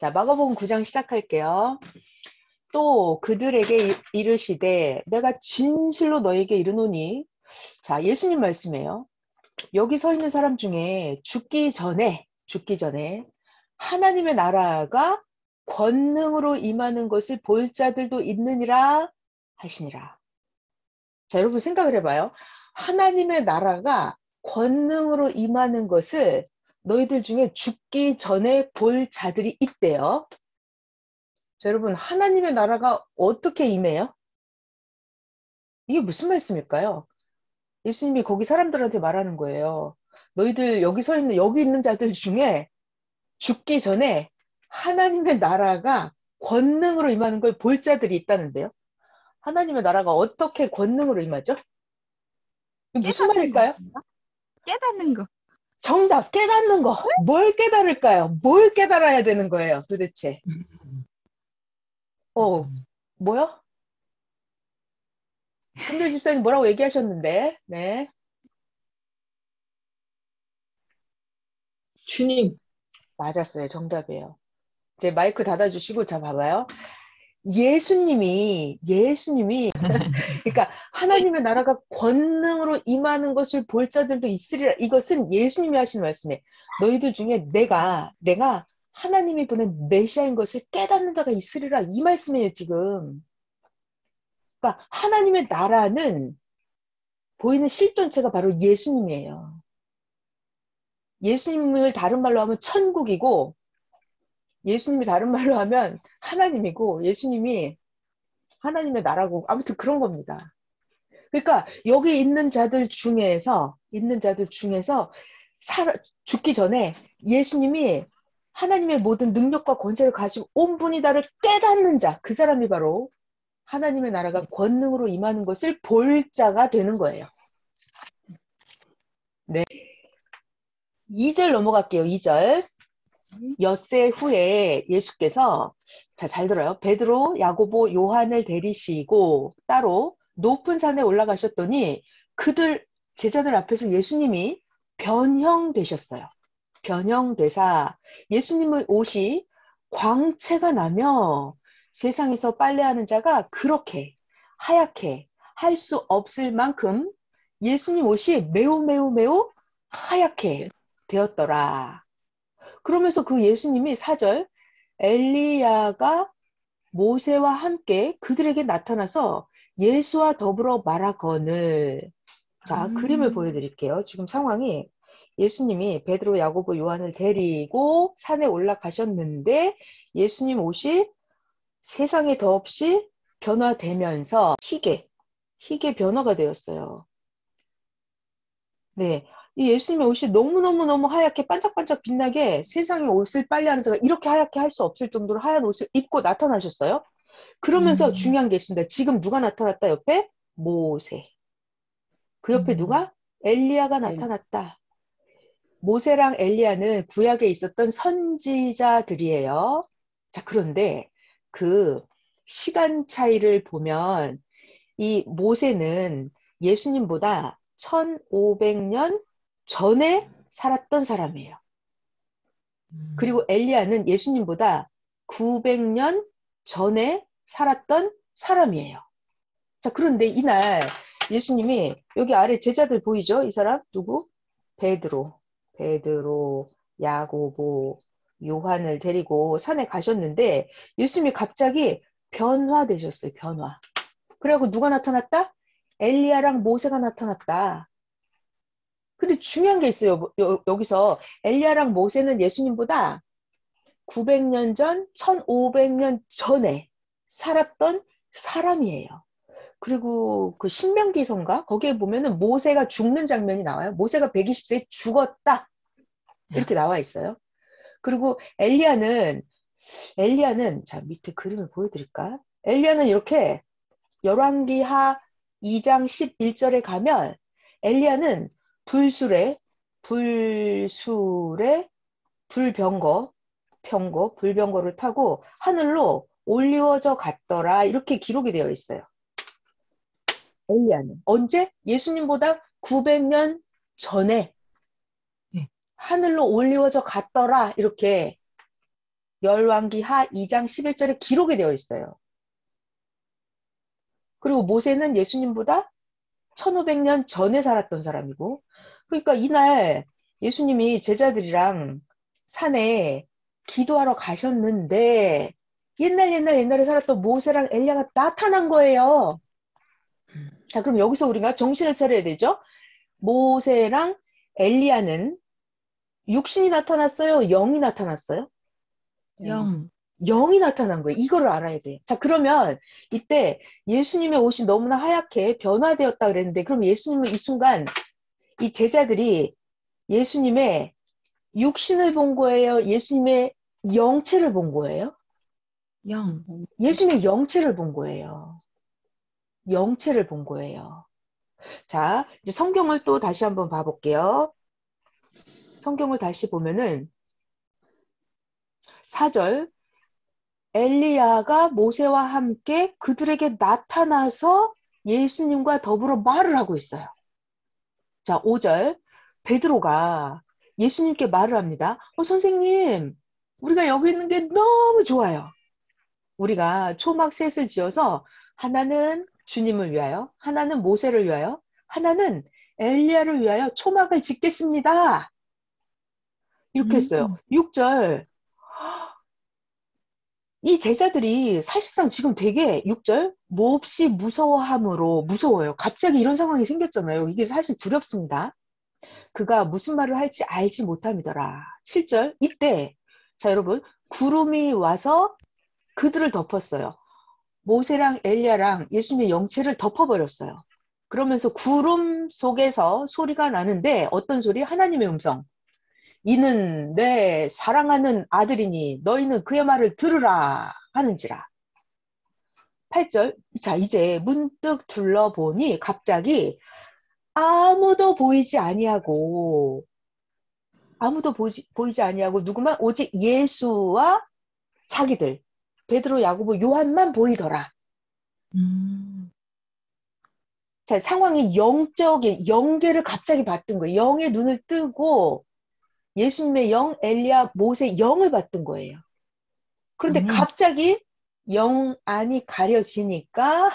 자, 마가복음 9장 시작할게요. 또 그들에게 이르시되 내가 진실로 너에게 이르노니. 자, 예수님 말씀이에요. 여기 서 있는 사람 중에 죽기 전에 하나님의 나라가 권능으로 임하는 것을 볼 자들도 있느니라 하시니라. 자, 여러분 생각을 해봐요. 하나님의 나라가 권능으로 임하는 것을 너희들 중에 죽기 전에 볼 자들이 있대요. 자, 여러분, 하나님의 나라가 어떻게 임해요? 이게 무슨 말씀일까요? 예수님이 거기 사람들한테 말하는 거예요. 너희들 여기 있는 자들 중에 죽기 전에 하나님의 나라가 권능으로 임하는 걸 볼 자들이 있다는데요. 하나님의 나라가 어떻게 권능으로 임하죠? 이게 무슨 깨닫는 말일까요? 건가? 깨닫는 거. 정답, 깨닫는 거. 뭘 깨달을까요? 뭘 깨달아야 되는 거예요, 도대체? 뭐요? 금들 집사님 뭐라고 얘기하셨는데? 네. 주님. 맞았어요. 정답이에요. 이제 마이크 닫아주시고, 자, 봐봐요. 예수님이, 그러니까 하나님의 나라가 권능으로 임하는 것을 볼 자들도 있으리라. 이것은 예수님이 하시는 말씀이에요. 너희들 중에 내가 하나님이 보낸 메시아인 것을 깨닫는 자가 있으리라. 이 말씀이에요, 지금. 그러니까 하나님의 나라는 보이는 실존체가 바로 예수님이에요. 예수님을 다른 말로 하면 천국이고, 예수님이 다른 말로 하면 하나님이고, 예수님이 하나님의 나라고, 아무튼 그런 겁니다. 그러니까 여기 있는 자들 중에서 죽기 전에 예수님이 하나님의 모든 능력과 권세를 가지고 온 분이 나를 깨닫는 자, 그 사람이 바로 하나님의 나라가 권능으로 임하는 것을 볼 자가 되는 거예요. 네. 2절 넘어갈게요. 2절. 엿새 후에 예수께서, 자, 잘 들어요. 베드로, 야고보, 요한을 데리시고 따로 높은 산에 올라가셨더니 그들 제자들 앞에서 예수님이 변형되셨어요. 변형되사 예수님의 옷이 광채가 나며 세상에서 빨래하는 자가 그렇게 하얗게 할 수 없을 만큼 예수님 옷이 매우 매우 매우 하얗게 되었더라. 그러면서 그 예수님이 4절 엘리야가 모세와 함께 그들에게 나타나서 예수와 더불어 말하거늘. 자, 그림을 보여드릴게요. 지금 상황이 예수님이 베드로, 야고보, 요한을 데리고 산에 올라가셨는데 예수님 옷이 세상에 더없이 변화되면서 희게 변화가 되었어요. 네. 이 예수님의 옷이 너무너무너무 하얗게 반짝반짝 빛나게 세상에 옷을 빨래하는 자가 이렇게 하얗게 할 수 없을 정도로 하얀 옷을 입고 나타나셨어요. 그러면서 중요한 게 있습니다. 지금 누가 나타났다 옆에? 모세. 그 옆에 누가? 엘리야가 나타났다. 모세랑 엘리야는 구약에 있었던 선지자들이에요. 자, 그런데 그 시간 차이를 보면 이 모세는 예수님보다 1500년 전에 살았던 사람이에요. 그리고 엘리야는 예수님보다 900년 전에 살았던 사람이에요. 자, 그런데 이날 예수님이 여기 아래 제자들 보이죠? 이 사람 누구? 베드로, 야고보, 요한을 데리고 산에 가셨는데 예수님이 갑자기 변화되셨어요. 변화. 그래갖고 누가 나타났다? 엘리야랑 모세가 나타났다. 근데 중요한 게 있어요. 여기서 엘리야랑 모세는 예수님보다 900년 전, 1500년 전에 살았던 사람이에요. 그리고 그 신명기서인가? 거기에 보면은 모세가 죽는 장면이 나와요. 모세가 120세에 죽었다. 이렇게 나와 있어요. 그리고 엘리야는 자, 밑에 그림을 보여드릴까? 엘리야는 이렇게 열왕기하 2장 11절에 가면 엘리야는 불술에 불병거를 타고 하늘로 올리워져 갔더라. 이렇게 기록이 되어 있어요. 엘리야는 언제? 예수님보다 900년 전에 하늘로 올리워져 갔더라. 이렇게 열왕기하 2장 11절에 기록이 되어 있어요. 그리고 모세는 예수님보다 1500년 전에 살았던 사람이고, 그러니까 이날 예수님이 제자들이랑 산에 기도하러 가셨는데 옛날에 살았던 모세랑 엘리야가 나타난 거예요. 자, 그럼 여기서 우리가 정신을 차려야 되죠? 모세랑 엘리야는 육신이 나타났어요? 영이 나타났어요? 영. 영이 나타난 거예요. 이거를 알아야 돼요. 자, 그러면 이때 예수님의 옷이 너무나 하얗게 변화되었다 그랬는데, 그럼 예수님은 이 순간 이 제자들이 예수님의 육신을 본 거예요? 예수님의 영체를 본 거예요? 영. 예수님의 영체를 본 거예요. 영체를 본 거예요. 자, 이제 성경을 또 다시 한번 봐볼게요. 성경을 다시 보면은 4절 엘리야가 모세와 함께 그들에게 나타나서 예수님과 더불어 말을 하고 있어요. 자, 5절 베드로가 예수님께 말을 합니다. 선생님, 우리가 여기 있는 게 너무 좋아요. 우리가 초막 셋을 지어서 하나는 주님을 위하여, 하나는 모세를 위하여, 하나는 엘리야를 위하여 초막을 짓겠습니다. 이렇게 했어요. 음. 6절 이 제자들이 사실상 지금 되게 6절 몹시 무서워함으로 무서워요. 갑자기 이런 상황이 생겼잖아요. 이게 사실 두렵습니다. 그가 무슨 말을 할지 알지 못함이더라. 7절 이때 자 여러분 구름이 와서 그들을 덮었어요. 모세랑 엘리야랑 예수님의 영체를 덮어버렸어요. 그러면서 구름 속에서 소리가 나는데 어떤 소리? 하나님의 음성. 이는 내 사랑하는 아들이니 너희는 그의 말을 들으라 하는지라. 8절. 자, 이제 문득 둘러보니 갑자기 아무도 보이지 아니하고 보이지 아니하고 누구만 오직 예수와 자기들 베드로, 야고보, 요한만 보이더라. 음. 자, 상황이 영적인 영계를 갑자기 봤던 거예요. 영의 눈을 뜨고 예수님의 영, 엘리야, 모세 영을 봤던 거예요. 그런데 아멘. 갑자기 영 안이 가려지니까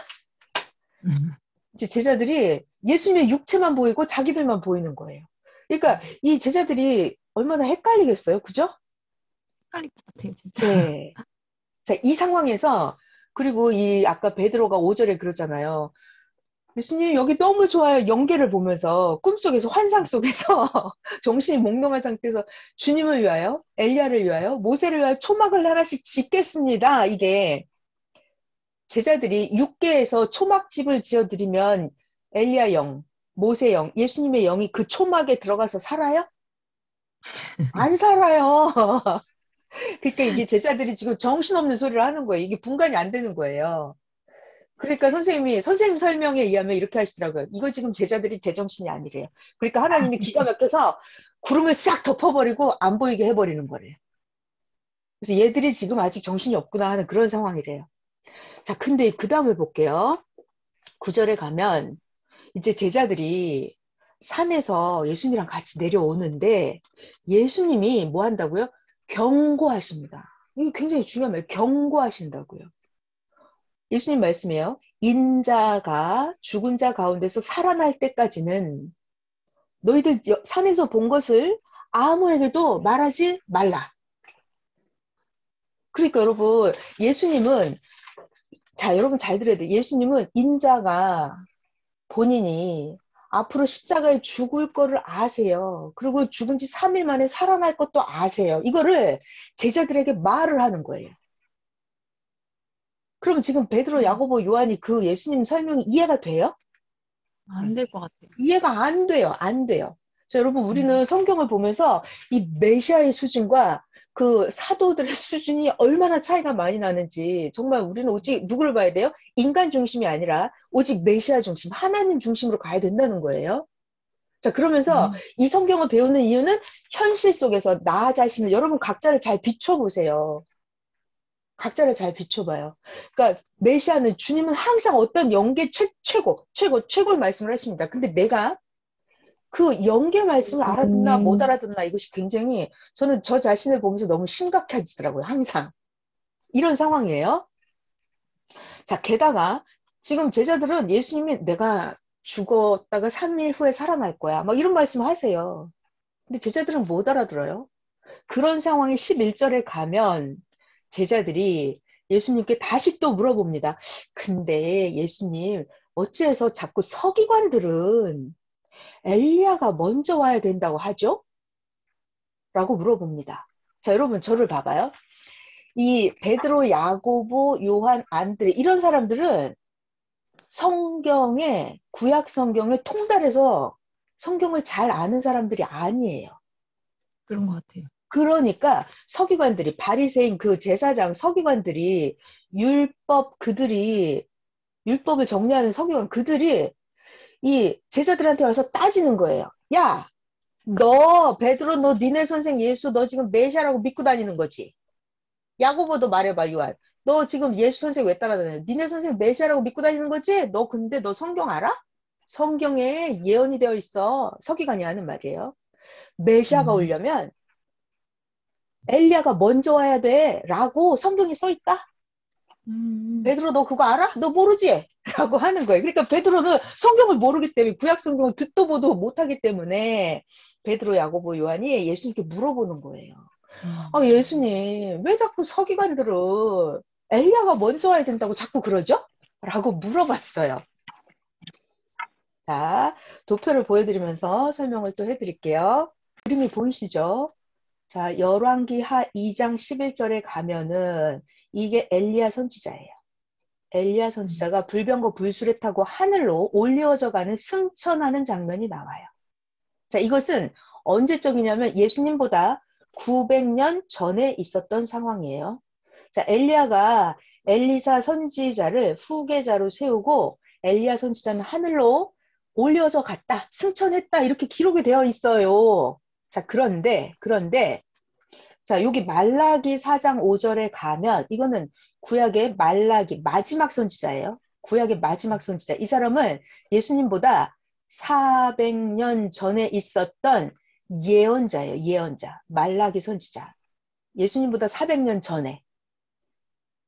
이제 제자들이 예수님의 육체만 보이고 자기들만 보이는 거예요. 그러니까 이 제자들이 얼마나 헷갈리겠어요. 그죠? 헷갈릴 것 같아요, 진짜. 네. 자, 이 상황에서 그리고 이 아까 베드로가 5절에 그러잖아요. 예수님 여기 너무 좋아요. 영계를 보면서 꿈속에서 환상 속에서 정신이 몽롱한 상태에서 주님을 위하여 엘리야를 위하여 모세를 위하여 초막을 하나씩 짓겠습니다. 이게 제자들이 6계에서 초막집을 지어드리면 엘리야 영, 모세 영, 예수님의 영이 그 초막에 들어가서 살아요? 안 살아요. 그러니까 이게 제자들이 지금 정신없는 소리를 하는 거예요. 이게 분간이 안 되는 거예요. 그러니까 선생님 설명에 의하면 이렇게 하시더라고요. 이거 지금 제자들이 제정신이 아니래요. 그러니까 하나님이 기가 막혀서 구름을 싹 덮어버리고 안 보이게 해버리는 거래요. 그래서 얘들이 지금 아직 정신이 없구나 하는 그런 상황이래요. 자, 근데 그 다음을 볼게요. 9절에 가면 이제 제자들이 산에서 예수님이랑 같이 내려오는데 예수님이 뭐 한다고요? 경고하십니다. 이게 굉장히 중요한 말이에요. 경고하신다고요. 예수님 말씀이에요. 인자가 죽은 자 가운데서 살아날 때까지는 너희들 산에서 본 것을 아무에게도 말하지 말라. 그러니까 여러분, 예수님은 자, 여러분 잘 들어야 돼요. 예수님은 인자가 본인이 앞으로 십자가에 죽을 거를 아세요. 그리고 죽은 지 3일 만에 살아날 것도 아세요. 이거를 제자들에게 말을 하는 거예요. 그럼 지금 베드로, 야고보, 요한이 그 예수님 설명이 이해가 돼요? 안 될 것 같아요. 이해가 안 돼요. 안 돼요. 자, 여러분, 음. 우리는 성경을 보면서 이 메시아의 수준과 그 사도들의 수준이 얼마나 차이가 많이 나는지 정말 우리는 오직 누구를 봐야 돼요? 인간 중심이 아니라 오직 메시아 중심, 하나님 중심으로 가야 된다는 거예요. 자, 그러면서 아멘. 이 성경을 배우는 이유는 현실 속에서 나 자신을 여러분 각자를 잘 비춰보세요. 각자를 잘 비춰봐요. 그러니까 메시아는 주님은 항상 어떤 영계 최고의 말씀을 하십니다. 근데 내가 그 영계 말씀을 알아듣나 못 음, 알아듣나 이것이 굉장히 저는 저 자신을 보면서 너무 심각해지더라고요. 항상. 이런 상황이에요. 자, 게다가 지금 제자들은 예수님이 내가 죽었다가 3일 후에 살아날 거야. 막 이런 말씀 하세요. 근데 제자들은 못 알아들어요. 그런 상황이 11절에 가면 제자들이 예수님께 다시 또 물어봅니다. 근데 예수님, 어찌해서 자꾸 서기관들은 엘리야가 먼저 와야 된다고 하죠? 라고 물어봅니다. 자, 여러분 저를 봐봐요. 이 베드로, 야고보, 요한, 안드레 이런 사람들은 성경에 구약 성경을 통달해서 성경을 잘 아는 사람들이 아니에요. 그런 것 같아요. 그러니까 서기관들이 바리새인 그 제사장 서기관들이 그들이 율법을 정리하는 서기관 그들이 이 제자들한테 와서 따지는 거예요. 야, 너 베드로 너 니네 선생 예수 너 지금 메시아라고 믿고 다니는 거지? 야고보도 말해봐 요한. 너 지금 예수 선생 왜 따라다녀? 니네 선생 메시아라고 믿고 다니는 거지? 너 근데 너 성경 알아? 성경에 예언이 되어 있어. 서기관이 하는 말이에요. 메시아가 음, 오려면 엘리야가 먼저 와야 돼. 라고 성경에 써 있다. 음, 베드로 너 그거 알아? 너 모르지? 라고 하는 거예요. 그러니까 베드로는 성경을 모르기 때문에 구약 성경을 듣도 보도 못하기 때문에 베드로, 야고보, 요한이 예수님께 물어보는 거예요. 아, 음. 예수님, 왜 자꾸 서기관들은 엘리야가 먼저 와야 된다고 자꾸 그러죠? 라고 물어봤어요. 자, 도표를 보여드리면서 설명을 또 해드릴게요. 그림이 보이시죠? 자, 열왕기하 2장 11절에 가면은 이게 엘리야 선지자예요. 엘리야 음. 선지자가 불병거 불수레 타고 하늘로 올려져 가는 승천하는 장면이 나와요. 자, 이것은 언제적이냐면 예수님보다 900년 전에 있었던 상황이에요. 자, 엘리야가 엘리사 선지자를 후계자로 세우고 엘리야 선지자는 하늘로 올려서 갔다, 승천했다 이렇게 기록이 되어 있어요. 자, 그런데 자, 여기 말라기 4장 5절에 가면 이거는 구약의 말라기 마지막 선지자예요. 구약의 마지막 선지자. 이 사람은 예수님보다 400년 전에 있었던 예언자예요. 예언자. 말라기 선지자. 예수님보다 400년 전에.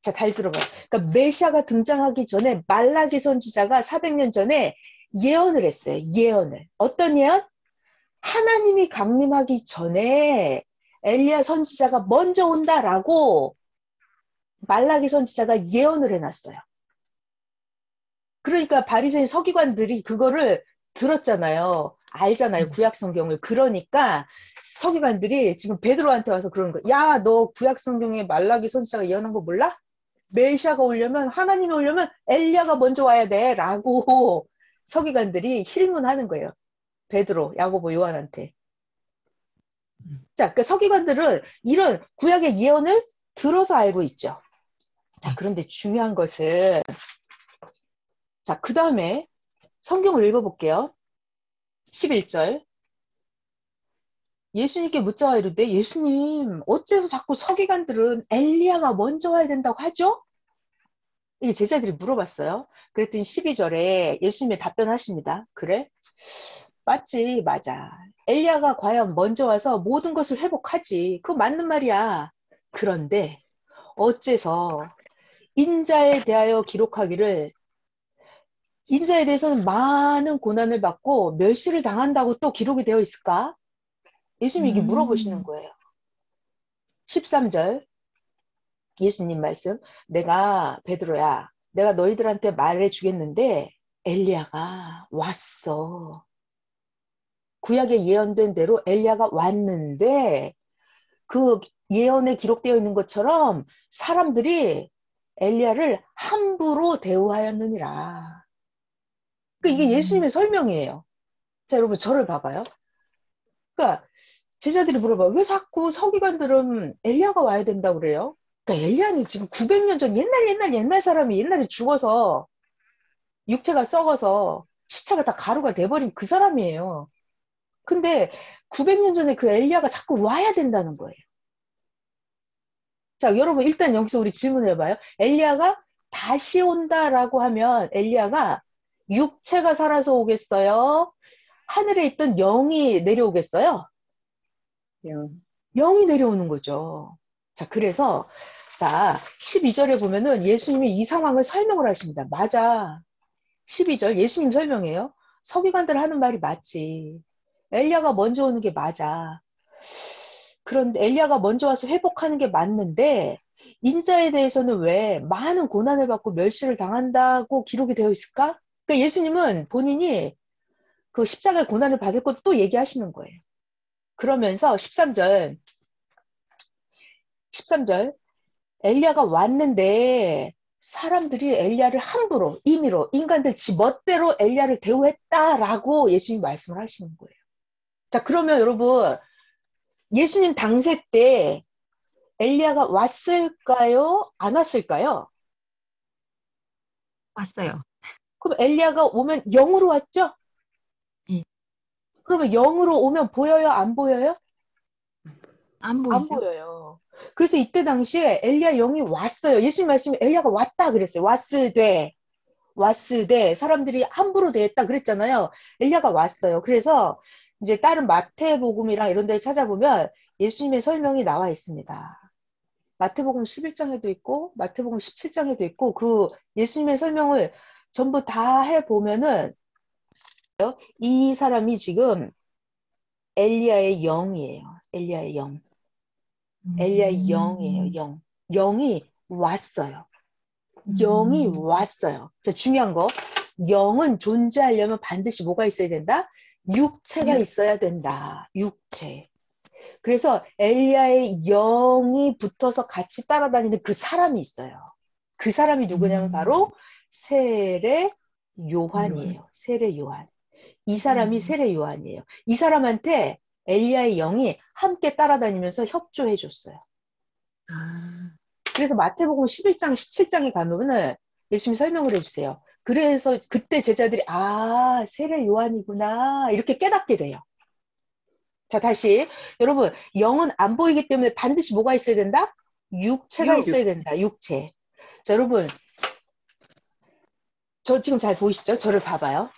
자, 잘 들어봐요. 그러니까 메시아가 등장하기 전에 말라기 선지자가 400년 전에 예언을 했어요. 예언을. 어떤 예언? 하나님이 강림하기 전에 엘리야 선지자가 먼저 온다라고 말라기 선지자가 예언을 해놨어요. 그러니까 바리새인 서기관들이 그거를 들었잖아요. 알잖아요. 음. 구약 성경을. 그러니까 서기관들이 지금 베드로한테 와서 그러는 거야. 야, 너 구약 성경에 말라기 선지자가 예언한 거 몰라? 메시아가 오려면 하나님이 오려면 엘리야가 먼저 와야 돼라고 서기관들이 힐문하는 거예요. 베드로, 야고보, 요한한테. 음. 자, 그 서기관들은 이런 구약의 예언을 들어서 알고 있죠. 자, 네. 그런데 중요한 것은 자, 그 다음에 성경을 읽어볼게요. 11절. 예수님께 묻자와 이르되 예수님 어째서 자꾸 서기관들은 엘리야가 먼저 와야 된다고 하죠? 이게 제자들이 물어봤어요. 그랬더니 12절에 예수님이 답변하십니다. 그래? 맞지, 맞아. 엘리야가 과연 먼저 와서 모든 것을 회복하지. 그거 맞는 말이야. 그런데 어째서 인자에 대하여 기록하기를 인자에 대해서는 많은 고난을 받고 멸시를 당한다고 또 기록이 되어 있을까? 예수님이 이게 물어보시는 음, 거예요. 13절 예수님 말씀 내가 베드로야 내가 너희들한테 말해 주겠는데 엘리야가 왔어. 구약에 예언된 대로 엘리야가 왔는데 그 예언에 기록되어 있는 것처럼 사람들이 엘리야를 함부로 대우하였느니라. 그러니까 이게 음, 예수님의 설명이에요. 자, 여러분 저를 봐봐요. 그러니까 제자들이 물어봐요. 왜 자꾸 서기관들은 엘리야가 와야 된다고 그래요? 그러니까 엘리야는 지금 900년 전 옛날 사람이 옛날에 죽어서 육체가 썩어서 시체가 다 가루가 돼버린 그 사람이에요. 근데 900년 전에 그 엘리야가 자꾸 와야 된다는 거예요. 자, 여러분 일단 여기서 우리 질문해봐요. 엘리야가 다시 온다라고 하면 엘리야가 육체가 살아서 오겠어요? 하늘에 있던 영이 내려오겠어요? 영. 영이 내려오는 거죠. 자, 그래서, 자, 12절에 보면은 예수님이 이 상황을 설명을 하십니다. 맞아. 12절, 예수님 설명해요. 서기관들 하는 말이 맞지. 엘리야가 먼저 오는 게 맞아. 그런데 엘리야가 먼저 와서 회복하는 게 맞는데, 인자에 대해서는 왜 많은 고난을 받고 멸시를 당한다고 기록이 되어 있을까? 그러니까 예수님은 본인이 그 십자가의 고난을 받을 것도 또 얘기하시는 거예요. 그러면서 13절, 엘리야가 왔는데 사람들이 엘리야를 함부로, 임의로, 인간들 지 멋대로 엘리야를 대우했다라고 예수님 말씀을 하시는 거예요. 자, 그러면 여러분, 예수님 당세 때 엘리야가 왔을까요? 안 왔을까요? 왔어요. 그럼 엘리야가 오면 영으로 왔죠? 예. 그러면 영으로 오면 보여요? 안 보여요? 안 안 보이죠? 보여요. 그래서 이때 당시에 엘리야 영이 왔어요. 예수님 말씀에 엘리야가 왔다 그랬어요. 왔으되 사람들이 함부로 대했다 그랬잖아요. 엘리야가 왔어요. 그래서 이제 다른 마태복음이랑 이런 데를 찾아보면 예수님의 설명이 나와 있습니다. 마태복음 11장에도 있고 마태복음 17장에도 있고 그 예수님의 설명을 전부 다 해보면은 이 사람이 지금 엘리야의 영이에요. 엘리야의 영. 엘리야의 영이에요. 음. 영. 영이 왔어요. 영이 음. 왔어요. 자, 중요한 거. 영은 존재하려면 반드시 뭐가 있어야 된다? 육체가 육. 있어야 된다. 육체. 그래서 엘리야의 영이 붙어서 같이 따라다니는 그 사람이 있어요. 그 사람이 누구냐면 음. 바로 세례 요한. 요한이에요. 세례 요한. 이 사람이 음. 세례 요한이에요. 이 사람한테 엘리야의 영이 함께 따라다니면서 협조해 줬어요. 아. 그래서 마태복음 11장, 17장에 가면은 예수님이 설명을 해주세요. 그래서 그때 제자들이 세례 요한이구나 이렇게 깨닫게 돼요. 자, 다시 여러분 영은 안 보이기 때문에 반드시 뭐가 있어야 된다? 육체가 육. 있어야 된다. 육체. 자, 여러분 저 지금 잘 보이시죠? 저를 봐봐요.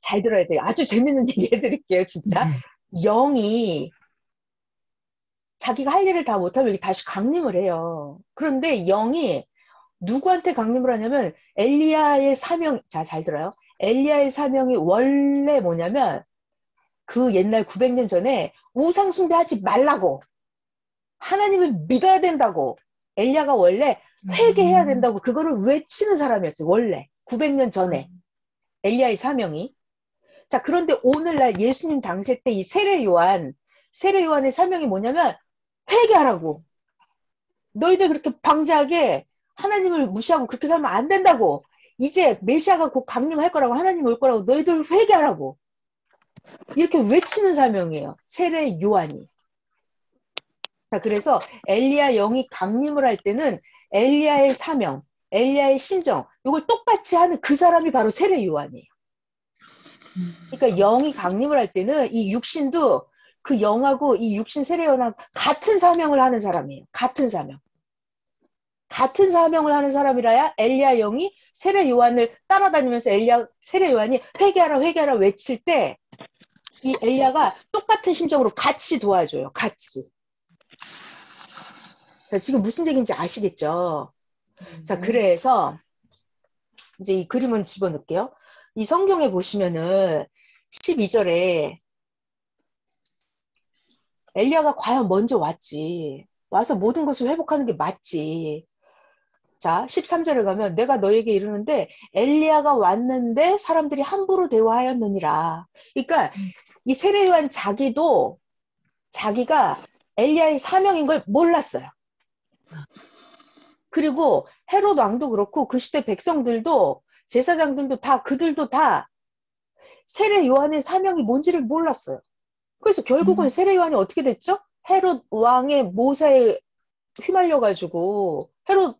잘 들어야 돼요. 아주 재밌는 얘기 해드릴게요. 진짜 네. 영이 자기가 할 일을 다 못하면 다시 강림을 해요. 그런데 영이 누구한테 강림을 하냐면 엘리야의 사명, 자, 잘 들어요. 엘리야의 사명이 원래 뭐냐면 그 옛날 900년 전에 우상 숭배하지 말라고 하나님을 믿어야 된다고 엘리야가 원래 회개해야 음. 된다고 그거를 외치는 사람이었어요. 원래 900년 전에 엘리야의 사명이. 자, 그런데 오늘날 예수님 당시 때 이 세례 요한의 사명이 뭐냐면 회개하라고. 너희들 그렇게 방자하게 하나님을 무시하고 그렇게 살면 안 된다고. 이제 메시아가 곧 강림할 거라고 하나님 올 거라고 너희들 회개하라고. 이렇게 외치는 사명이에요. 세례 요한이. 자, 그래서 엘리야 영이 강림을 할 때는 엘리야의 사명, 엘리야의 심정, 이걸 똑같이 하는 그 사람이 바로 세례 요한이에요. 그러니까 영이 강림을 할 때는 이 육신도 그 영하고 이 육신 세례 요한하고 같은 사명을 하는 사람이에요. 같은 사명. 같은 사명을 하는 사람이라야 엘리야 영이 세례 요한을 따라다니면서 세례 요한이 회개하라 외칠 때 이 엘리야가 똑같은 심정으로 같이 도와줘요. 같이. 자, 지금 무슨 얘기인지 아시겠죠? 자, 네. 그래서 이제 이 그림을 집어넣을게요. 이 성경에 보시면은 12절에 엘리야가 과연 먼저 왔지. 와서 모든 것을 회복하는 게 맞지. 자, 13절에 가면 내가 너에게 이르는데 엘리야가 왔는데 사람들이 함부로 대화하였느니라. 그러니까 이 세례 요한 자기가 엘리야의 사명인 걸 몰랐어요. 그리고 헤롯 왕도 그렇고 그 시대 백성들도 제사장들도 다 그들도 다 세례 요한의 사명이 뭔지를 몰랐어요. 그래서 결국은 세례 요한이 어떻게 됐죠? 헤롯 왕의 모사에 휘말려가지고 헤롯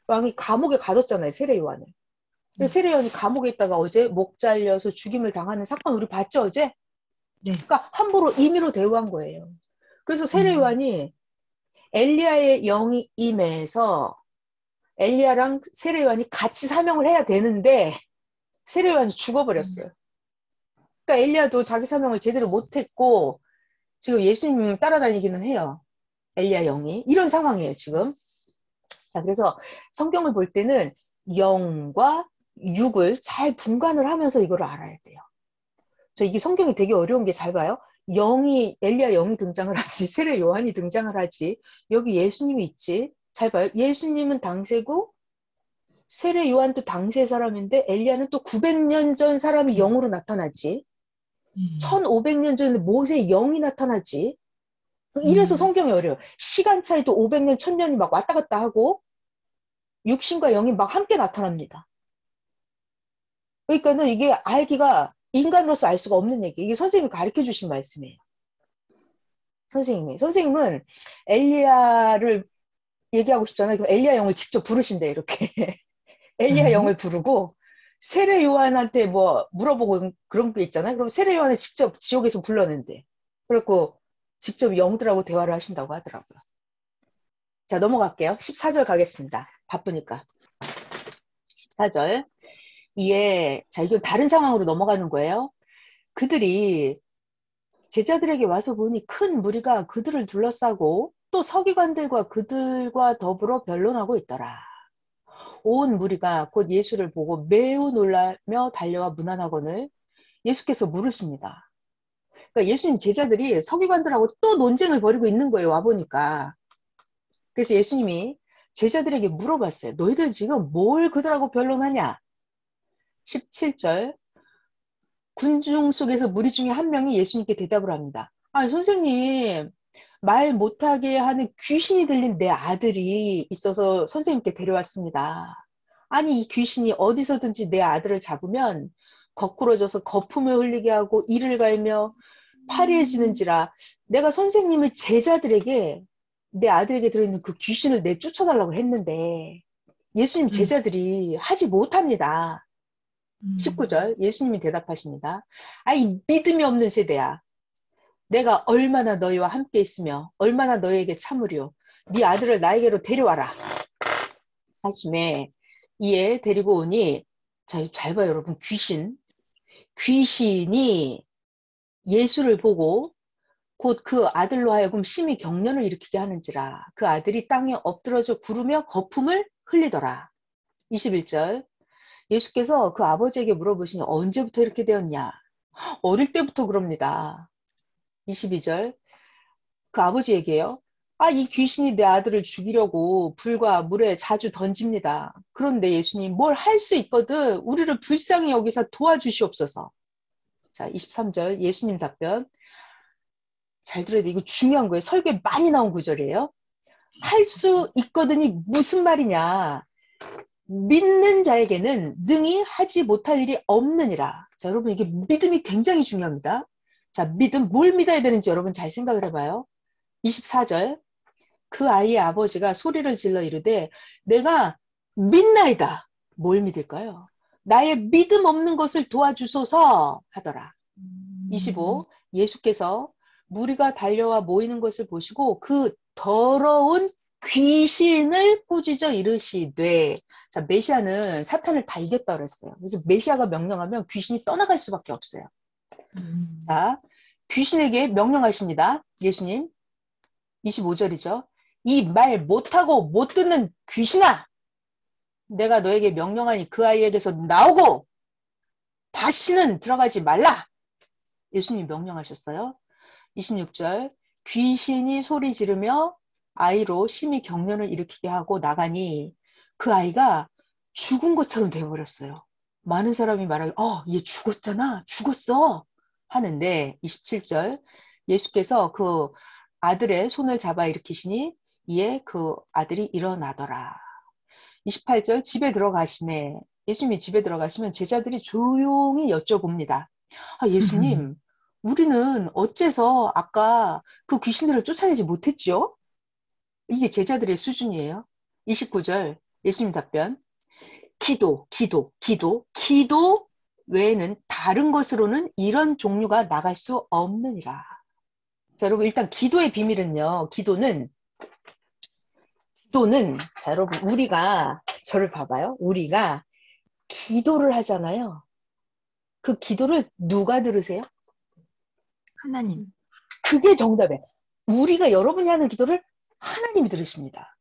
왕이 감옥에 가뒀잖아요. 세례 요한을. 세례 요한이 감옥에 있다가 어제 목 잘려서 죽임을 당하는 사건 우리 봤죠 어제? 네. 그러니까 함부로 임의로 대우한 거예요. 그래서 세례 음. 요한이 엘리야의 영이 임해서 엘리야랑 세례 요한이 같이 사명을 해야 되는데 세례 요한이 죽어버렸어요. 그러니까 엘리야도 자기 사명을 제대로 못했고 지금 예수님 따라다니기는 해요. 엘리야 영이. 이런 상황이에요, 지금. 자, 그래서 성경을 볼 때는 영과 육을 잘 분간을 하면서 이걸 알아야 돼요. 저 이게 성경이 되게 어려운 게 잘 봐요. 영이, 엘리야 영이 등장을 하지, 세례 요한이 등장을 하지, 여기 예수님이 있지. 잘 봐요. 예수님은 당세고, 세례 요한도 당세 사람인데, 엘리야는 또 900년 전 사람이 음, 영으로 나타나지. 음, 1500년 전에 모세의 영이 나타나지. 이래서 음, 성경이 어려워요. 시간 차이도 500년, 1000년이 막 왔다 갔다 하고, 육신과 영이 막 함께 나타납니다. 그러니까는 이게 알기가 인간으로서 알 수가 없는 얘기. 이게 선생님이 가르쳐 주신 말씀이에요. 선생님이. 선생님은 엘리야를 얘기하고 싶잖아요. 그럼 엘리야 영을 직접 부르신대, 이렇게. 엘리야 음, 영을 부르고, 세례 요한한테 뭐 물어보고 그런 게 있잖아요. 그럼 세례 요한을 직접 지옥에서 불러낸대. 그래갖고 직접 영들하고 대화를 하신다고 하더라고요. 자, 넘어갈게요. 14절 가겠습니다. 바쁘니까. 14절. 이에, 자, 이건 다른 상황으로 넘어가는 거예요. 그들이 제자들에게 와서 보니 큰 무리가 그들을 둘러싸고 또 서기관들과 그들과 더불어 변론하고 있더라. 온 무리가 곧 예수를 보고 매우 놀라며 달려와 문안하거늘 예수께서 물으십니다. 그러니까 예수님 제자들이 서기관들하고 또 논쟁을 벌이고 있는 거예요. 와보니까. 그래서 예수님이 제자들에게 물어봤어요. 너희들 지금 뭘 그들하고 변론하냐? 17절. 군중 속에서 무리 중에 한 명이 예수님께 대답을 합니다. 아니, 선생님, 말 못하게 하는 귀신이 들린 내 아들이 있어서 선생님께 데려왔습니다. 아니, 이 귀신이 어디서든지 내 아들을 잡으면 거꾸러져서 거품을 흘리게 하고 이를 갈며 파리해지는지라 내가 선생님의 제자들에게 내 아들에게 들어있는 그 귀신을 내쫓아달라고 했는데 예수님 음, 제자들이 하지 못합니다. 음, 19절 예수님이 대답하십니다. 아이 믿음이 없는 세대야. 내가 얼마나 너희와 함께 있으며 얼마나 너희에게 참으리요. 네 아들을 나에게로 데려와라. 하심에 이에 데리고 오니 자, 잘 봐요 여러분. 귀신이 예수를 보고 곧 그 아들로 하여금 심히 경련을 일으키게 하는지라 그 아들이 땅에 엎드러져 구르며 거품을 흘리더라. 21절 예수께서 그 아버지에게 물어보시니 언제부터 이렇게 되었냐? 어릴 때부터 그럽니다. 22절 그 아버지 얘기예요. 아, 이 귀신이 내 아들을 죽이려고 불과 물에 자주 던집니다. 그런데 예수님 뭘 할 수 있거든 우리를 불쌍히 여기서 도와주시옵소서. 자, 23절 예수님 답변. 잘 들어야 돼. 이거 중요한 거예요. 설교에 많이 나온 구절이에요. 할 수 있거든이 무슨 말이냐. 믿는 자에게는 능히 하지 못할 일이 없느니라. 자, 여러분 이게 믿음이 굉장히 중요합니다. 자, 믿음 뭘 믿어야 되는지 여러분 잘 생각을 해봐요. 24절 그 아이의 아버지가 소리를 질러 이르되 내가 믿나이다. 뭘 믿을까요? 나의 믿음 없는 것을 도와주소서 하더라. 25 예수께서 무리가 달려와 모이는 것을 보시고 그 더러운 귀신을 꾸짖어 이르시되 자 메시아는 사탄을 다 이겼다 그랬어요. 그래서 메시아가 명령하면 귀신이 떠나갈 수밖에 없어요. 음, 자 귀신에게 명령하십니다. 예수님 25절이죠. 이 말 못하고 못 듣는 귀신아 내가 너에게 명령하니 그 아이에게서 나오고 다시는 들어가지 말라. 예수님 명령하셨어요. 26절 귀신이 소리 지르며 아이로 심히 경련을 일으키게 하고 나가니 그 아이가 죽은 것처럼 되어버렸어요. 많은 사람이 말하기 얘 죽었잖아 죽었어 하는데 27절 예수께서 그 아들의 손을 잡아 일으키시니 이에 그 아들이 일어나더라. 28절 집에 들어가심에 예수님이 집에 들어가시면 제자들이 조용히 여쭤봅니다. 아, 예수님, 우리는 어째서 아까 그 귀신들을 쫓아내지 못했죠? 이게 제자들의 수준이에요. 29절 예수님 답변. 기도 외에는 다른 것으로는 이런 종류가 나갈 수 없느니라. 자, 여러분 일단 기도의 비밀은요. 기도는 자, 여러분 우리가 저를 봐봐요. 우리가 기도를 하잖아요. 그 기도를 누가 들으세요? 하나님. 그게 정답이에요. 우리가 여러분이 하는 기도를 하나님이 들으십니다.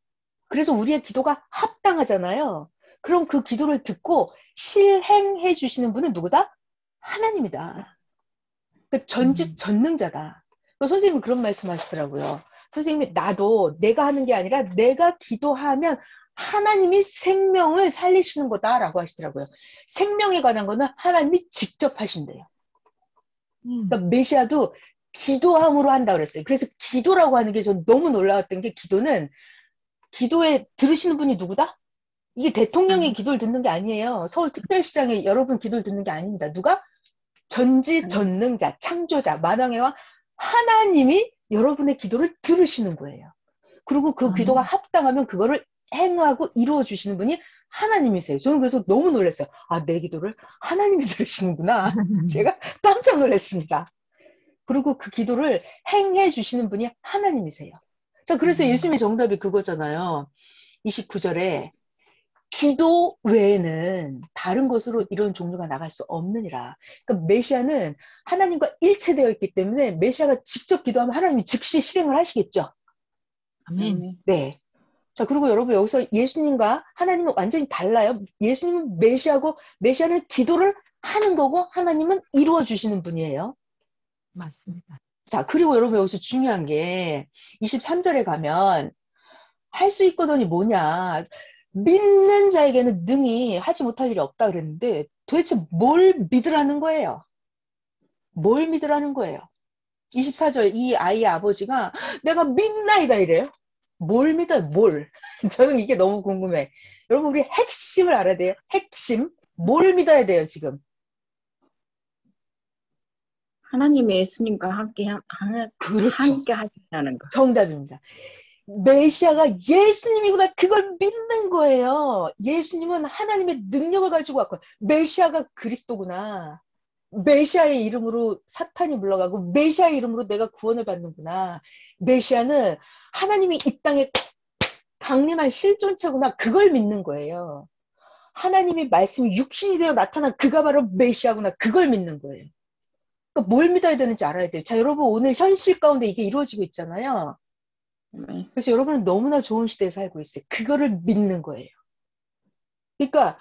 그래서 우리의 기도가 합당하잖아요. 그럼 그 기도를 듣고 실행해 주시는 분은 누구다? 하나님이다. 그 전지전능자다. 선생님은 그런 말씀 하시더라고요. 선생님이 나도 내가 하는 게 아니라 내가 기도하면 하나님이 생명을 살리시는 거다라고 하시더라고요. 생명에 관한 거는 하나님이 직접 하신대요. 그러니까 메시아도 기도함으로 한다 그랬어요. 그래서 기도라고 하는 게 전 너무 놀라웠던 게 기도는 기도에 들으시는 분이 누구다? 이게 대통령이 기도를 듣는 게 아니에요. 서울특별시장에 여러분 기도를 듣는 게 아닙니다. 누가? 전지전능자, 창조자, 만왕의 왕 하나님이 여러분의 기도를 들으시는 거예요. 그리고 그 기도가 합당하면 그거를 행하고 이루어 주시는 분이 하나님이세요. 저는 그래서 너무 놀랐어요. 아, 내 기도를 하나님이 들으시는구나. 제가 깜짝 놀랐습니다. 그리고 그 기도를 행해 주시는 분이 하나님이세요. 자, 그래서 예수님의 정답이 그거잖아요. 29절에 기도 외에는 다른 것으로 이런 종류가 나갈 수 없느니라. 그러니까 메시아는 하나님과 일체되어 있기 때문에 메시아가 직접 기도하면 하나님이 즉시 실행을 하시겠죠. 아멘. 네. 자, 그리고 여러분 여기서 예수님과 하나님은 완전히 달라요. 예수님은 메시아고 메시아는 기도를 하는 거고 하나님은 이루어 주시는 분이에요. 맞습니다. 자, 그리고 여러분 여기서 중요한 게 23절에 가면 할 수 있거든이 뭐냐. 믿는 자에게는 능히 하지 못할 일이 없다 그랬는데 도대체 뭘 믿으라는 거예요? 뭘 믿으라는 거예요? 24절 이 아이의 아버지가 내가 믿나이다 이래요. 뭘 믿어요? 뭘? 저는 이게 너무 궁금해. 여러분 우리 핵심을 알아야 돼요. 핵심. 뭘 믿어야 돼요 지금? 하나님의 예수님과 함께 그렇죠. 함께 하신다는 거. 정답입니다. 메시아가 예수님이구나 그걸 믿는 거예요. 예수님은 하나님의 능력을 가지고 왔고 메시아가 그리스도구나. 메시아의 이름으로 사탄이 물러가고 메시아의 이름으로 내가 구원을 받는구나. 메시아는 하나님이 이 땅에 강림한 실존체구나. 그걸 믿는 거예요. 하나님의 말씀이 육신이 되어 나타난 그가 바로 메시아구나. 그걸 믿는 거예요. 그러니까 뭘 믿어야 되는지 알아야 돼요. 자, 여러분 오늘 현실 가운데 이게 이루어지고 있잖아요. 그래서 여러분은 너무나 좋은 시대에 살고 있어요. 그거를 믿는 거예요. 그러니까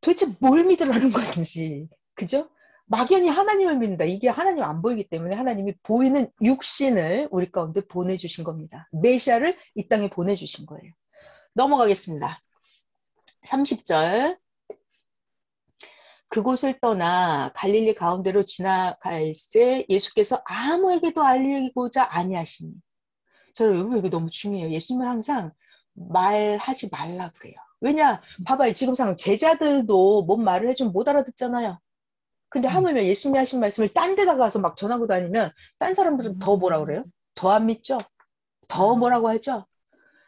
도대체 뭘 믿으라는 건지, 그죠? 막연히 하나님을 믿는다. 이게 하나님 안 보이기 때문에 하나님이 보이는 육신을 우리 가운데 보내주신 겁니다. 메시아를 이 땅에 보내주신 거예요. 넘어가겠습니다. 30절. 그곳을 떠나 갈릴리 가운데로 지나갈새 예수께서 아무에게도 알리고자 아니하시니. 저는 여러분 이게 너무 중요해요. 예수님은 항상 말하지 말라 그래요. 왜냐? 봐봐요. 지금 상황 제자들도 뭔 말을 해주면 못 알아듣잖아요. 근데 하물며 예수님이 하신 말씀을 딴 데다가 가서 막 전하고 다니면 딴 사람들은 더 뭐라 그래요? 더 안 믿죠? 더 뭐라고 하죠?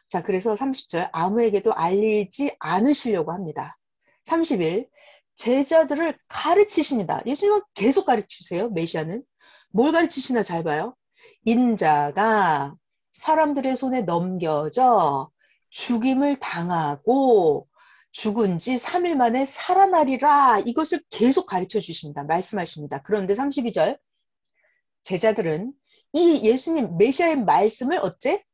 자, 그래서 30절 아무에게도 알리지 않으시려고 합니다. 31 제자들을 가르치십니다. 예수님은 계속 가르치세요. 메시아는. 뭘 가르치시나 잘 봐요. 인자가 사람들의 손에 넘겨져 죽임을 당하고 죽은 지 3일 만에 살아나리라. 이것을 계속 가르쳐 주십니다. 말씀하십니다. 그런데 32절 제자들은 이 예수님 메시아의 말씀을 어째?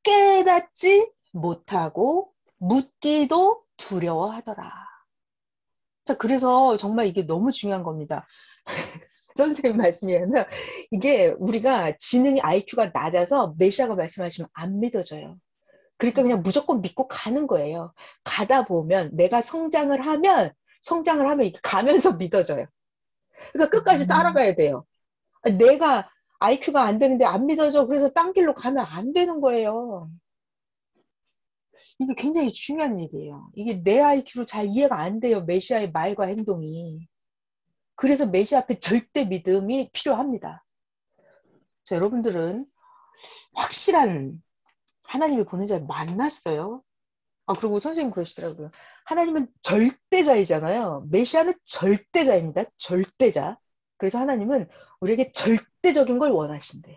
깨닫지 못하고 묻기도 두려워하더라. 자, 그래서 정말 이게 너무 중요한 겁니다. 선생님 말씀이라면 이게 우리가 지능이 IQ가 낮아서 메시아가 말씀하시면 안 믿어져요. 그러니까 그냥 무조건 믿고 가는 거예요. 가다 보면 내가 성장을 하면 이렇게 가면서 믿어져요. 그러니까 끝까지 따라가야 돼요. 내가 IQ가 안 되는데 안 믿어져. 그래서 딴 길로 가면 안 되는 거예요. 이게 굉장히 중요한 얘기예요. 이게 내 IQ로 잘 이해가 안 돼요. 메시아의 말과 행동이. 그래서 메시아 앞에 절대 믿음이 필요합니다. 자, 여러분들은 확실한 하나님이 보낸 자를 만났어요. 아, 그리고 선생님 그러시더라고요. 하나님은 절대자이잖아요. 메시아는 절대자입니다. 절대자. 그래서 하나님은 우리에게 절대적인 걸 원하신대요.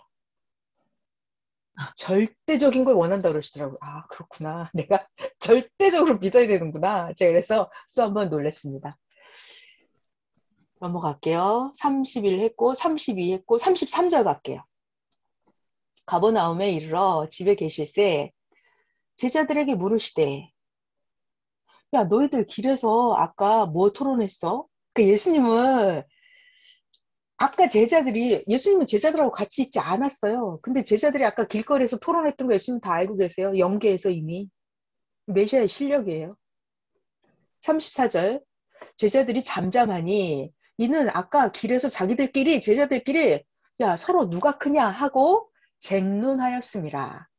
절대적인 걸 원한다 그러시더라고요. 아, 그렇구나. 내가 절대적으로 믿어야 되는구나. 제가 그래서 또 한번 놀랐습니다. 넘어갈게요. 31 했고 32 했고 33절 갈게요. 가버나움에 이르러 집에 계실새 제자들에게 물으시되 야 너희들 길에서 아까 뭐 토론했어? 그 예수님은 아까 예수님은 제자들하고 같이 있지 않았어요. 근데 제자들이 아까 길거리에서 토론했던 거 예수님 다 알고 계세요. 영계에서 이미. 메시아의 실력이에요. 34절 제자들이 잠잠하니 이는 아까 길에서 제자들끼리 야 서로 누가 크냐 하고 쟁론하였습니다.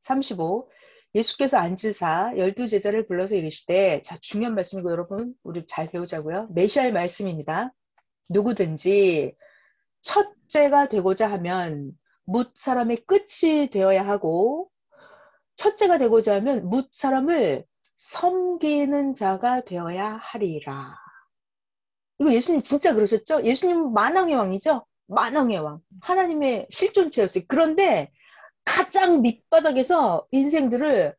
35 예수께서 앉으사 12제자를 불러서 이르시되 자 중요한 말씀이고 여러분 우리 잘 배우자고요. 메시아의 말씀입니다. 누구든지 첫째가 되고자 하면 뭇 사람의 끝이 되어야 하고 첫째가 되고자 하면 뭇 사람을 섬기는 자가 되어야 하리라. 이거 예수님 진짜 그러셨죠? 예수님은 만왕의 왕이죠? 만왕의 왕. 하나님의 실존체였어요. 그런데 가장 밑바닥에서 인생들을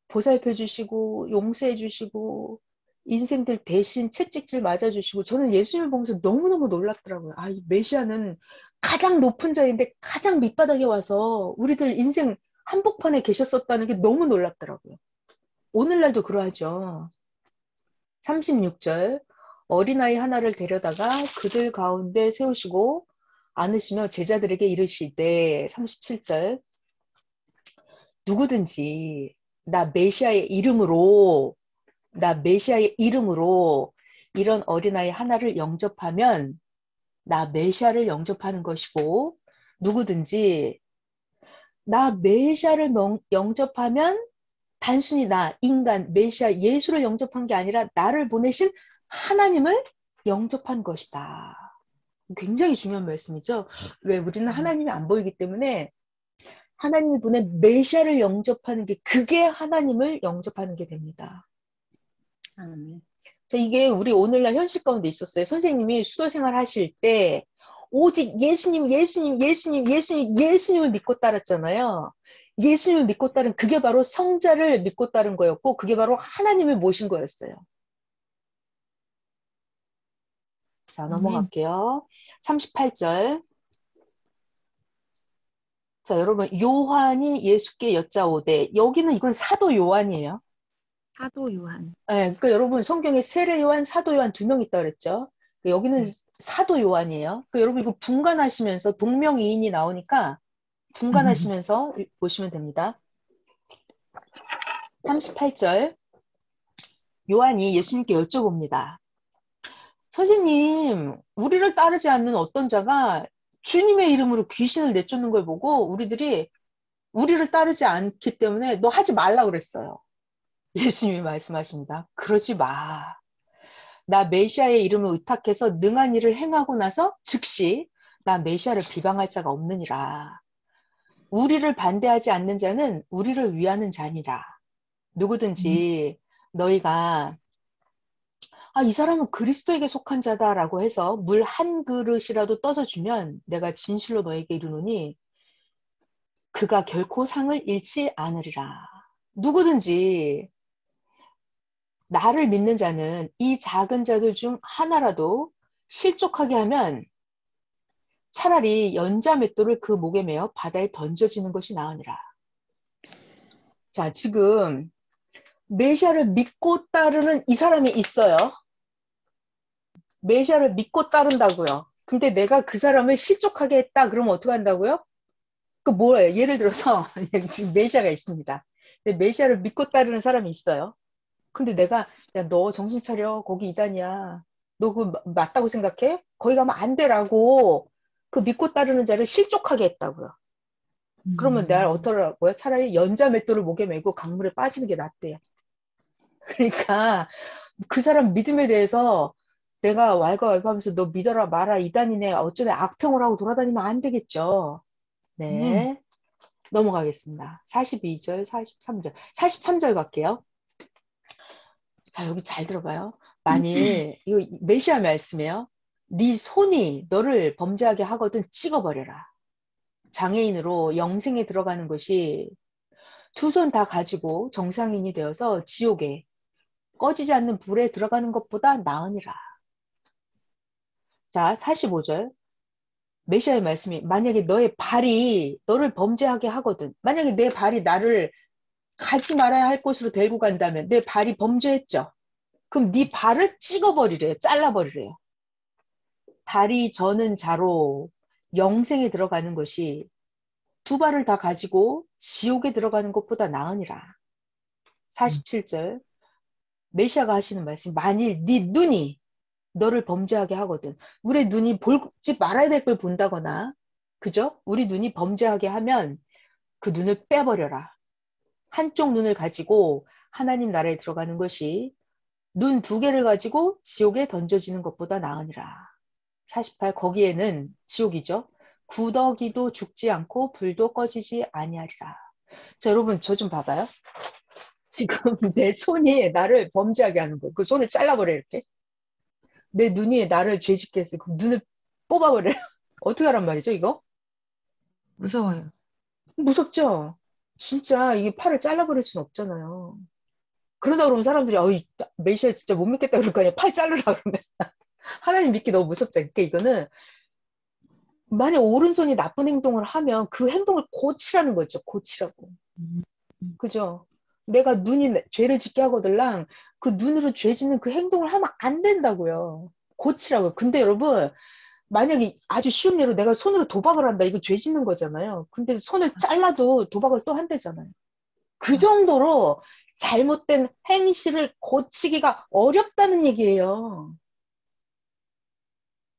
보살펴 주시고 용서해 주시고 인생들 대신 채찍질 맞아주시고 저는 예수님을 보면서 너무너무 놀랍더라고요. 아, 이 메시아는 가장 높은 자인데 가장 밑바닥에 와서 우리들 인생 한복판에 계셨었다는 게 너무 놀랍더라고요. 오늘날도 그러하죠. 36절 어린아이 하나를 데려다가 그들 가운데 세우시고 안으시며 제자들에게 이르시되 37절 누구든지 나 메시아의 이름으로 이런 어린아이 하나를 영접하면 나 메시아를 영접하는 것이고 누구든지 나 메시아를 영접하면 단순히 나 인간 메시아 예수를 영접한 게 아니라 나를 보내신 하나님을 영접한 것이다. 굉장히 중요한 말씀이죠. 왜 우리는 하나님이 안 보이기 때문에 하나님이 보낸 메시아를 영접하는 게 그게 하나님을 영접하는 게 됩니다. 아멘. 이게 우리 오늘날 현실 가운데 있었어요. 선생님이 수도 생활 하실 때 오직 예수님을 믿고 따랐잖아요. 예수님을 믿고 따른 그게 바로 성자를 믿고 따른 거였고 그게 바로 하나님을 모신 거였어요. 자, 넘어갈게요. 38절. 자, 여러분 요한이 예수께 여짜오되 여기는 이건 사도 요한이에요. 사도 요한. 네, 그러니까 여러분 성경에 세례 요한, 사도 요한 두 명 있다 그랬죠. 여기는 사도 요한이에요. 여러분 이거 분간하시면서 동명이인이 나오니까 분간하시면서 보시면 됩니다. 38절 요한이 예수님께 여쭤봅니다. 선생님, 우리를 따르지 않는 어떤 자가 주님의 이름으로 귀신을 내쫓는 걸 보고 우리들이 우리를 따르지 않기 때문에 너 하지 말라 그랬어요. 예수님이 말씀하십니다. 그러지 마. 나 메시아의 이름을 의탁해서 능한 일을 행하고 나서 즉시 나 메시아를 비방할 자가 없느니라. 우리를 반대하지 않는 자는 우리를 위하는 자니라. 누구든지 너희가 이 사람은 그리스도에게 속한 자다라고 해서 물 한 그릇이라도 떠서 주면 내가 진실로 너에게 이르노니 그가 결코 상을 잃지 않으리라. 누구든지 나를 믿는 자는 이 작은 자들 중 하나라도 실족하게 하면 차라리 연자 맷돌을 그 목에 매어 바다에 던져지는 것이 나으니라. 자, 지금 메시아를 믿고 따르는 이 사람이 있어요. 메시아를 믿고 따른다고요. 근데 내가 그 사람을 실족하게 했다. 그러면 어떻게 한다고요? 그 뭐예요? 예를 들어서 지금 메시아가 있습니다. 근데 메시아를 믿고 따르는 사람이 있어요. 근데 내가 야, 너 정신 차려. 거기 이단이야. 너 그거 맞다고 생각해? 거기 가면 안 되라고 그 믿고 따르는 자를 실족하게 했다고요. 그러면 내가 어떠라고요? 차라리 연자 맷돌을 목에 메고 강물에 빠지는 게 낫대요. 그러니까 그 사람 믿음에 대해서 내가 왈가왈부하면서 너 믿어라 마라 이단이네 어쩌네 악평을 하고 돌아다니면 안 되겠죠. 네. 넘어가겠습니다. 42절, 43절. 43절 갈게요. 자, 여기 잘 들어봐요. 만일 이거 메시아 말씀이에요. 네 손이 너를 범죄하게 하거든 찍어버려라. 장애인으로 영생에 들어가는 것이 두 손 다 가지고 정상인이 되어서 지옥에 꺼지지 않는 불에 들어가는 것보다 나으니라. 자, 45절. 메시아의 말씀이 만약에 너의 발이 너를 범죄하게 하거든. 만약에 내 발이 나를 가지 말아야 할 곳으로 데리고 간다면 내 발이 범죄했죠. 그럼 네 발을 찍어버리래요. 잘라버리래요. 발이 저는 자로 영생에 들어가는 것이 두 발을 다 가지고 지옥에 들어가는 것보다 나으니라. 47절. 메시아가 하시는 말씀. 만일 네 눈이 너를 범죄하게 하거든. 우리 눈이 보지 말아야 될 걸 본다거나, 그죠? 우리 눈이 범죄하게 하면 그 눈을 빼버려라. 한쪽 눈을 가지고 하나님 나라에 들어가는 것이 눈 두 개를 가지고 지옥에 던져지는 것보다 나으니라. 48. 거기에는 지옥이죠. 구더기도 죽지 않고 불도 꺼지지 아니하리라. 자, 여러분 저 좀 봐봐요. 지금 내 손이 나를 범죄하게 하는 거예요. 그 손을 잘라버려 이렇게. 내 눈이 나를 죄짓게 했어요. 그 눈을 뽑아버려요. 어떻게 하란 말이죠, 이거? 무서워요. 무섭죠? 진짜 이게 팔을 잘라버릴 수는 없잖아요. 그러다 그러면 사람들이 어이 메시아 진짜 못 믿겠다 그럴 거 아니야. 팔 자르라 그러면. 하나님 믿기 너무 무섭죠. 그러니까 이거는 만약 오른손이 나쁜 행동을 하면 그 행동을 고치라는 거죠. 고치라고. 음. 그죠? 내가 눈이 죄를 짓게 하거들랑 그 눈으로 죄 짓는 그 행동을 하면 안 된다고요. 고치라고. 근데 여러분 만약에 아주 쉬운 예로 내가 손으로 도박을 한다. 이거 죄 짓는 거잖아요. 근데 손을 잘라도 도박을 또 한대잖아요. 그 정도로 잘못된 행실을 고치기가 어렵다는 얘기예요.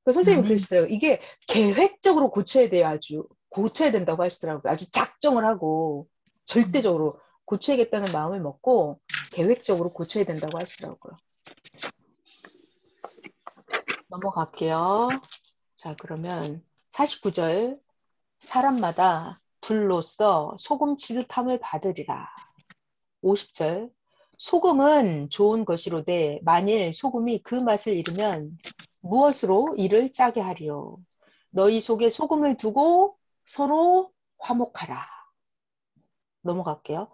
그 선생님이 아멘. 그러시더라고요. 이게 계획적으로 고쳐야 돼요. 아주 고쳐야 된다고 하시더라고요. 아주 작정을 하고 절대적으로 고쳐야겠다는 마음을 먹고 계획적으로 고쳐야 된다고 하시더라고요. 넘어갈게요. 자, 그러면 49절. 사람마다 불로써 소금 치듯함을 받으리라. 50절. 소금은 좋은 것이로되 만일 소금이 그 맛을 잃으면 무엇으로 이를 짜게 하리요. 너희 속에 소금을 두고 서로 화목하라. 넘어갈게요.